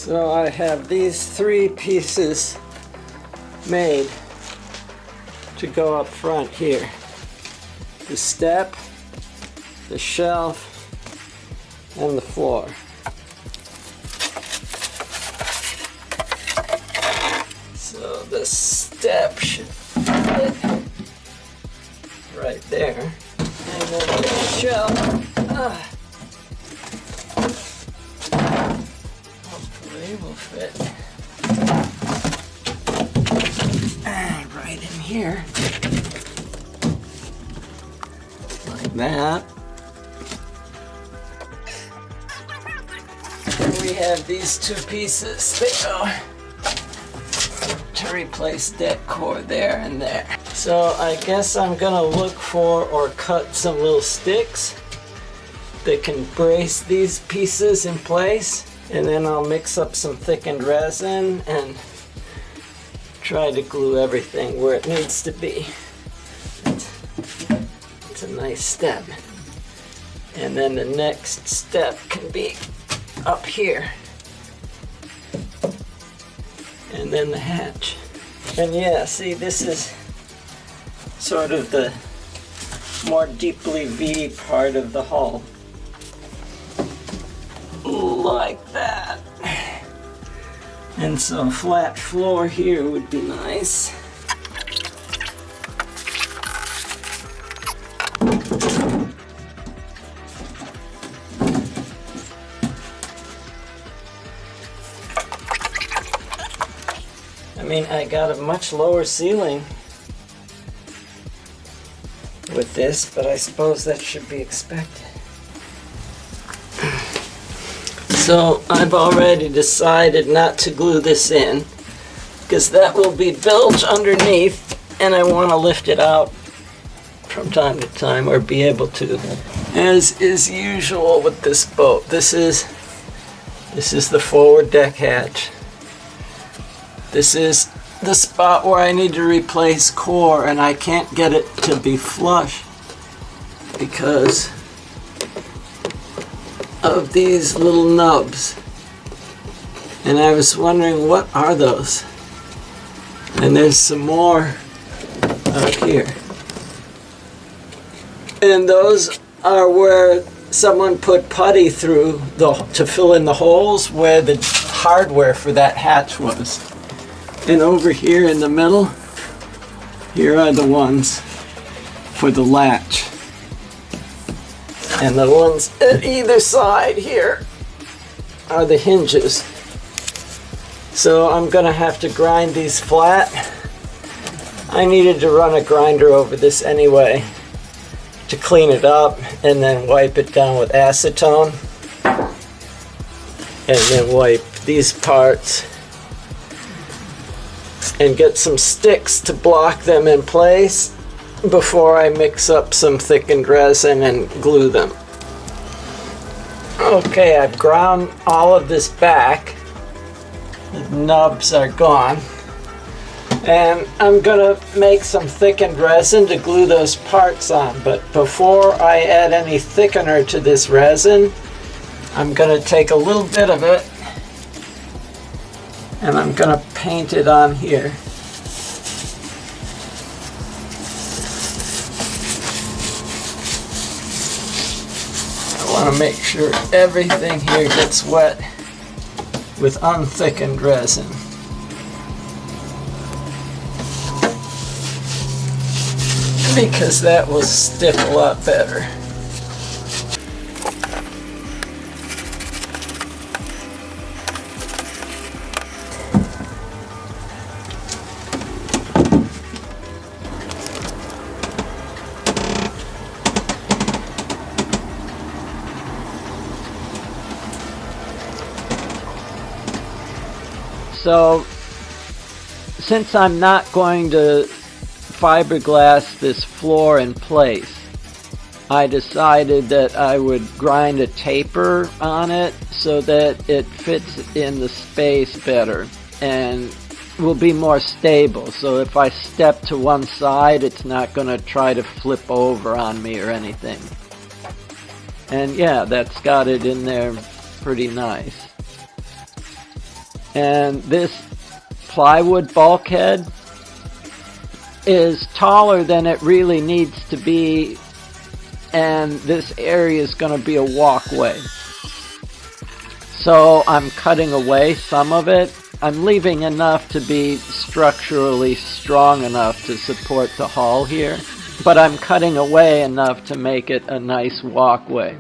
So I have these 3 pieces made to go up front here. The step, the shelf, and the floor. So the step should fit right there. And then the shelf, hopefully will fit right in here, like that. And we have these 2 pieces that go to replace that core there and there. So I guess I'm gonna look for or cut some little sticks that can brace these pieces in place, and then I'll mix up some thickened resin and try to glue everything where it needs to be. It's a nice step. And then the next step can be up here. And then the hatch. And yeah, see, this is sort of the more deeply V part of the hull. Like that. And so a flat floor here would be nice. I mean, I got a much lower ceiling with this, but I suppose that should be expected. So I've already decided not to glue this in, because that will be bilge underneath, and I want to lift it out from time to time, or be able to, as is usual with this boat. This is the forward deck hatch. This is the spot where I need to replace core, and I can't get it to be flush because of these little nubs. And I was wondering, what are those? And there's some more out here. And those are where someone put putty through to fill in the holes where the hardware for that hatch was. And over here in the middle, here are the ones for the latch. And the ones at either side here are the hinges. So I'm gonna have to grind these flat. I needed to run a grinder over this anyway to clean it up, and then wipe it down with acetone, and then wipe these parts and get some sticks to block them in place before I mix up some thickened resin and glue them. Okay, I've ground all of this back. The nubs are gone. And I'm gonna make some thickened resin to glue those parts on. But before I add any thickener to this resin, I'm gonna take a little bit of it and I'm gonna paint it on here. I want to make sure everything here gets wet with unthickened resin. Because that will stick a lot better. So, since I'm not going to fiberglass this floor in place, I decided that I would grind a taper on it so that it fits in the space better and will be more stable. So if I step to one side, it's not going to try to flip over on me or anything. And yeah, that's got it in there pretty nice. And this plywood bulkhead is taller than it really needs to be, and this area is going to be a walkway. So I'm cutting away some of it. I'm leaving enough to be structurally strong enough to support the hull here, but I'm cutting away enough to make it a nice walkway.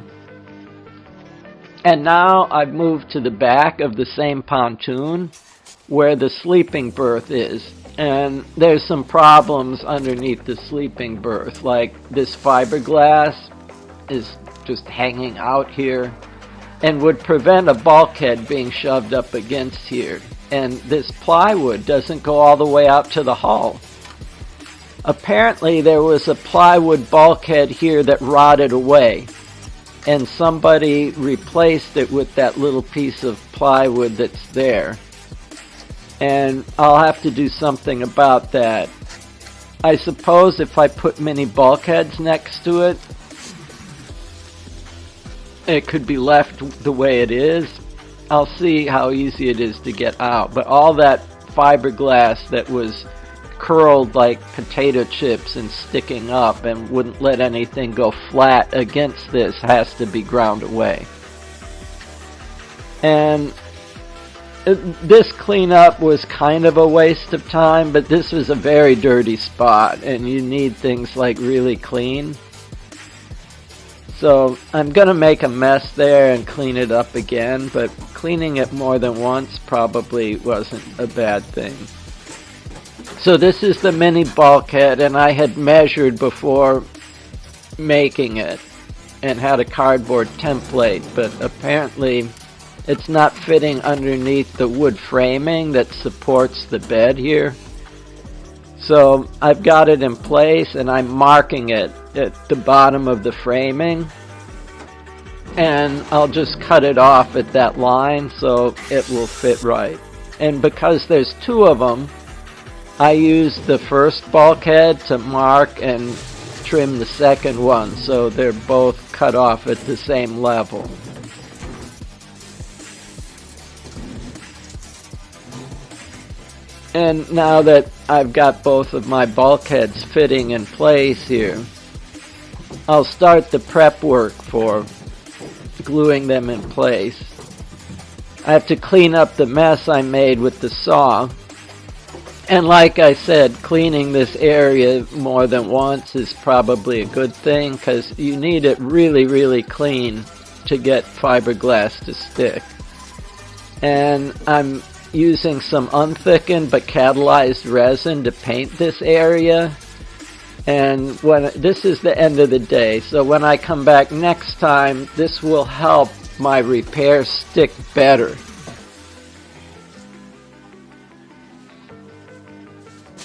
And now I've moved to the back of the same pontoon where the sleeping berth is. And there's some problems underneath the sleeping berth, like this fiberglass is just hanging out here and would prevent a bulkhead being shoved up against here. And this plywood doesn't go all the way out to the hull. Apparently there was a plywood bulkhead here that rotted away, and somebody replaced it with that little piece of plywood that's there. And I'll have to do something about that. I suppose if I put many bulkheads next to it, it could be left the way it is. I'll see how easy it is to get out. But all that fiberglass that was curled like potato chips and sticking up and wouldn't let anything go flat against this has to be ground away. And this cleanup was kind of a waste of time, but this was a very dirty spot and you need things like really clean. So I'm going to make a mess there and clean it up again, but cleaning it more than once probably wasn't a bad thing. So this is the mini bulkhead, and I had measured before making it and had a cardboard template, but apparently it's not fitting underneath the wood framing that supports the bed here. So I've got it in place and I'm marking it at the bottom of the framing, and I'll just cut it off at that line so it will fit right. And because there's two of them, I used the first bulkhead to mark and trim the second one, so they're both cut off at the same level. And now that I've got both of my bulkheads fitting in place here, I'll start the prep work for gluing them in place. I have to clean up the mess I made with the saw. And like I said, cleaning this area more than once is probably a good thing, because you need it really, really clean to get fiberglass to stick. And I'm using some unthickened but catalyzed resin to paint this area. And this is the end of the day, so when I come back next time, this will help my repair stick better.